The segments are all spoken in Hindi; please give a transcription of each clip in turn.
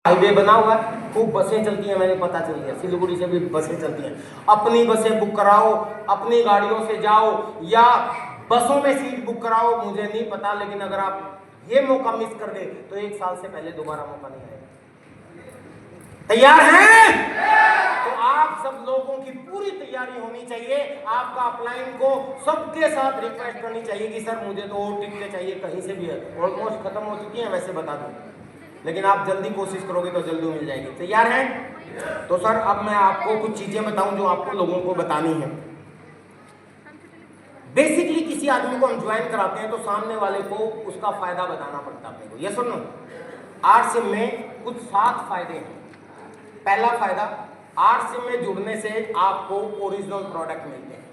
हाईवे बना हुआ है, खूब बसें चलती हैं, मैंने पता चल गया, सिलीगुड़ी से भी बसें चलती हैं। अपनी बसें बुक कराओ, अपनी गाड़ियों से जाओ या बसों में सीट बुक कराओ, मुझे नहीं पता, लेकिन अगर आप ये मौका मिस कर दे तो 1 साल से पहले दोबारा मौका नहीं आएगा। तैयार हैं? तो आप सब लोगों की पूरी तैयारी होनी चाहिए। आपका अपलाइन को सबके साथ रिक्वेस्ट करनी चाहिए कि सर मुझे तो और टिकटें चाहिए, कहीं से भी है, ऑलमोस्ट खत्म हो चुकी है वैसे बता दूं, लेकिन आप जल्दी कोशिश करोगे तो जल्दी मिल जाएगी। तैयार हैं? तो सर अब मैं आपको कुछ चीजें बताऊं जो आपको लोगों को बतानी है। बेसिकली किसी आदमी को हम ज्वाइन कराते हैं तो सामने वाले को उसका फायदा बताना पड़ता है अपने को। ये सुनो, आरसीएम में कुछ 7 फायदे हैं। पहला फायदा, आरसीएम में जुड़ने से आपको ओरिजिनल प्रोडक्ट मिलते हैं।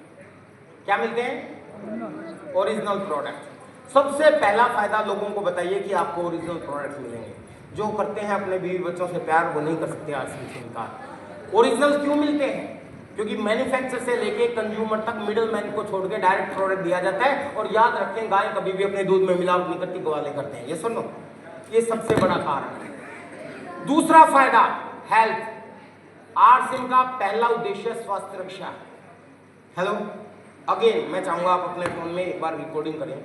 क्या मिलते हैं? Original product. सबसे पहला फायदा लोगों को बताइए कि आपको ओरिजिनल प्रोडक्ट मिलेंगे। जो करते हैं अपने बीवी बच्चों से प्यार वो नहीं कर सकते आरसीएम से इनकार। ओरिजिनल क्यों मिलते हैं? क्योंकि मैन्युफैक्चर से लेके कंज्यूमर तक मिडिल मैन को छोड़ के डायरेक्ट प्रोडक्ट दिया जाता है। और याद रखें, गाय कभी भी अपने दूध में मिलावट नहीं करती, ग्वाले करते हैं। ये सुनो, ये सबसे बड़ा कारण है। दूसरा फायदा, हेल्थ। आरसीएम का पहला उद्देश्य स्वास्थ्य रक्षा है। हेलो, अगेन मैं चाहूंगा आप अपने फोन में एक बार रिकॉर्डिंग करें।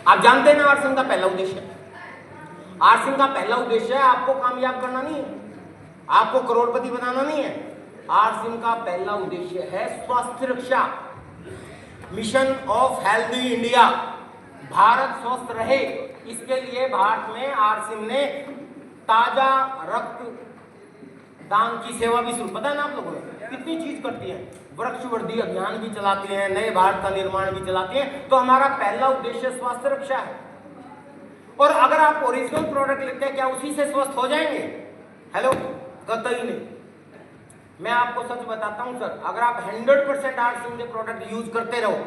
आप जानते हैं ना आरसीएम का पहला उद्देश्य? आरसीएम का पहला उद्देश्य है आपको कामयाब करना नहीं है, आपको करोड़पति बनाना नहीं है। आरसीएम का पहला उद्देश्य है स्वास्थ्य रक्षा। Mission of healthy India, Bharat स्वस्थ रहे, इसके लिए भारत में आरसीएम ने ताजा रक्त दान की सेवा भी शुरू, पता है ना आप लोगों ने कितनी चीज करती है, वृक्ष वृद्धि अभियान भी चलाते हैं, नए भारत का निर्माण भी चलाते हैं। तो हमारा पहला उद्देश्य स्वास्थ्य रक्षा है। और अगर आप ओरिजिनल प्रोडक्ट लेते हैं, क्या उसी से स्वस्थ हो जाएंगे? हेलो, कतई नहीं। मैं आपको सच बताता हूं सर, अगर आप 100% आरसीएम के प्रोडक्ट यूज करते रहो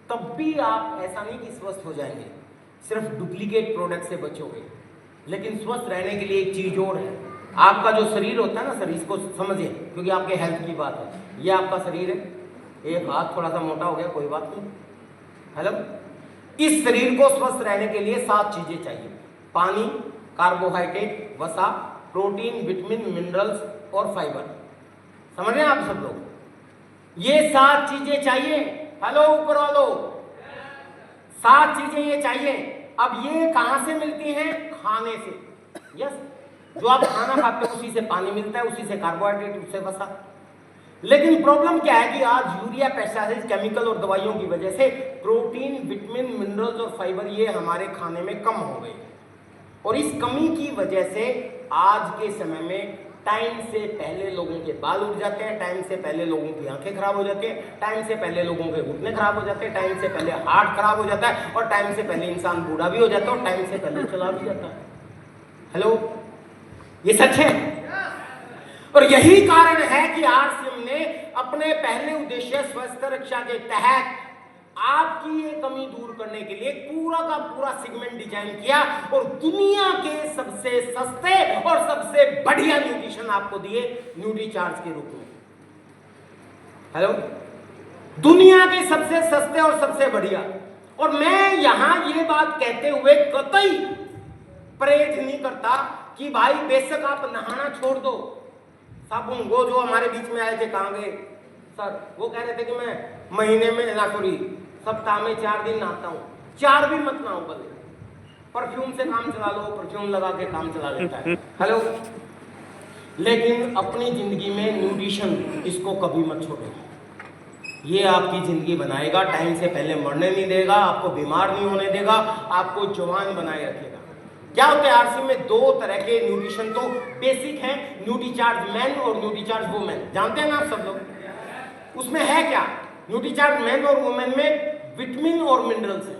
तब भी आप ऐसा नहीं कि स्वस्थ हो जाएंगे, सिर्फ डुप्लीकेट प्रोडक्ट से बचोगे। लेकिन स्वस्थ रहने के लिए एक चीज और है, आपका जो शरीर होता है ना सर, इसको समझिए क्योंकि आपके हेल्थ की बात है। ये आपका शरीर है, एक हाथ थोड़ा सा मोटा हो गया, कोई बात नहीं। हेलो, इस शरीर को स्वस्थ रहने के लिए 7 चीजें चाहिए: पानी, कार्बोहाइड्रेट, वसा, प्रोटीन, विटामिन, मिनरल्स और फाइबर। समझ रहे हैं आप सब लोग? ये 7 चीजें चाहिए। हेलो ऊपर वालों, 7 चीजें ये चाहिए। अब ये कहां से मिलती हैं? खाने से। यस, जो आप खाना खाते हो उसी से पानी मिलता है, उसी से कार्बोहाइड्रेट, उससे वसा। लेकिन प्रॉब्लम क्या है कि आज यूरिया, पेस्टिसाइड, केमिकल और दवाइयों की वजह से प्रोटीन, विटामिन, मिनरल्स और फाइबर ये हमारे खाने में कम हो गए। और इस कमी की वजह से आज के समय में टाइम से पहले लोगों के बाल उड़ जाते हैं, टाइम से पहले लोगों की आंखें खराब हो जाती हैं, टाइम से पहले लोगों के घुटने खराब हो जाते हैं, टाइम से पहले हार्ट खराब हो जाता है, और टाइम से पहले इंसान बूढ़ा भी हो जाता है, और टाइम से पहले चला भी जाता है। हेलो, ये सच है। और यही कारण है कि आरसीएम ने अपने पहले उद्देश्य स्वास्थ्य रक्षा के तहत आपकी ये कमी दूर करने के लिए पूरा का पूरा सेगमेंट डिजाइन किया और दुनिया के सबसे सस्ते और सबसे बढ़िया न्यूट्रिशन आपको दिए न्यूट्रीचार्ज के रूप में। हेलो, दुनिया के सबसे सस्ते और सबसे बढ़िया। और मैं यहां ये बात कहते हुए कतई परहेज नहीं करता कि भाई बेशक आप नहाना छोड़ दो। साबुन, वो जो हमारे बीच में आए थे, कहां गए सर? वो कह रहे थे कि मैं महीने में ना, सॉरी सप्ताह में 4 दिन नहाता हूं। 4 भी मत नहाओ, भले परफ्यूम से काम चला लो, परफ्यूम लगा के काम चला लेता है। हेलो, लेकिन अपनी जिंदगी में न्यूट्रिशन इसको कभी मत छोड़ो। ये आपकी जिंदगी बनाएगा, टाइम से पहले मरने नहीं देगा, आपको बीमार नहीं होने देगा, आपको जवान बनाए रखेगा। क्या होता है आरसीएम में? 2 तरह के न्यूट्रिशन तो बेसिक हैं, न्यूट्रीचार्ज मैन और न्यूट्रीचार्ज वुमेन। जानते हैं ना आप सब लोग? उसमें है क्या? न्यूट्रीचार्ज मैन और वुमेन में विटामिन और मिनरल्स है,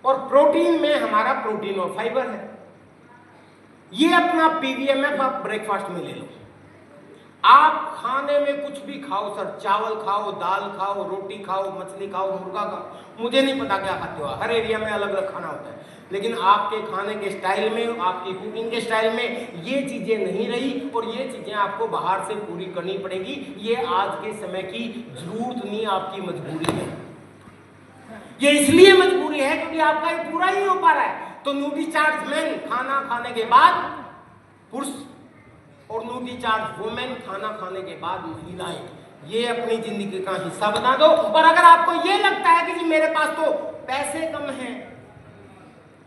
और प्रोटीन में हमारा प्रोटीन और फाइबर है। ये अपना पीवीएमएफ आप ब्रेकफास्ट में ले लो। आप खाने में कुछ भी खाओ सर, चावल खाओ, दाल खाओ, रोटी खाओ, मछली खाओ, मुर्गा खाओ, मुझे नहीं पता क्या खाते हो, हर एरिया में अलग अलग खाना होता है। लेकिन आपके खाने के स्टाइल में, आपकी कुकिंग के स्टाइल में ये चीजें नहीं रही, और ये चीजें आपको बाहर से पूरी करनी पड़ेगी। ये आज के समय की जरूरत नहीं, आपकी मजबूरी है। ये इसलिए मजबूरी है क्योंकि आपका ये पूरा ही हो पा रहा है। तो न्यूट्रीचार्ज मेन खाना खाने के बाद पुरुष और न्यूट्रीचार्ज वुमेन खाना खाने के बाद महिलाएं, ये अपनी जिंदगी का हिस्सा बना दो। और अगर आपको ये लगता है कि जी मेरे पास तो पैसे कम हैं,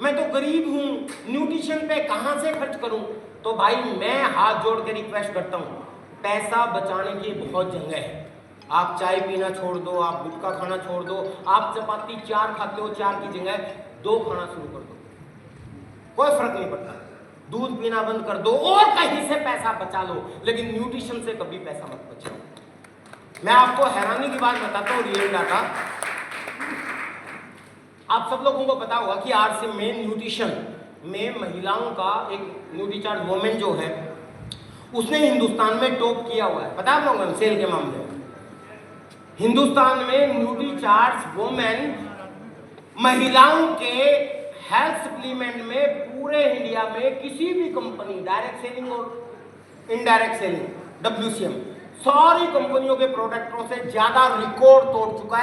मैं तो गरीब हूं, न्यूट्रिशन पे कहां से खर्च करूं, तो भाई मैं हाथ जोड़ के रिक्वेस्ट करता हूं, पैसा बचाने की बहुत जगह है। आप चाय पीना छोड़ दो, आप गुटखा खाना छोड़ दो, आप चपाती 4 खाते हो, 4 की जगह 2 खाना शुरू कर दो, कोई फर्क नहीं पड़ता। दूध पीना बंद कर दो और कहीं से पैसा बचा लो, लेकिन न्यूट्रिशन से कभी पैसा मत बचाओ। मैं आपको हैरानी की बात बताता हूँ, रियल डाटा। आप सब लोगों को पता होगा कि आरसीएम में न्यूट्रिशन में महिलाओं का एक न्यूट्रीचार्ज वुमेन जो है उसने हिंदुस्तान में टॉप किया हुआ है। पता है आप लोगों सेल के मामले में हिंदुस्तान में न्यूट्रीचार्ज वुमेन महिलाओं के हेल्थ सप्लीमेंट में पूरे इंडिया में किसी भी कंपनी, डायरेक्ट सेलिंग और इनडायरेक्ट सेलिंग, WCM, सारी कंपनियों के प्रोडक्टों से ज्यादा रिकॉर्ड तोड़ चुका है।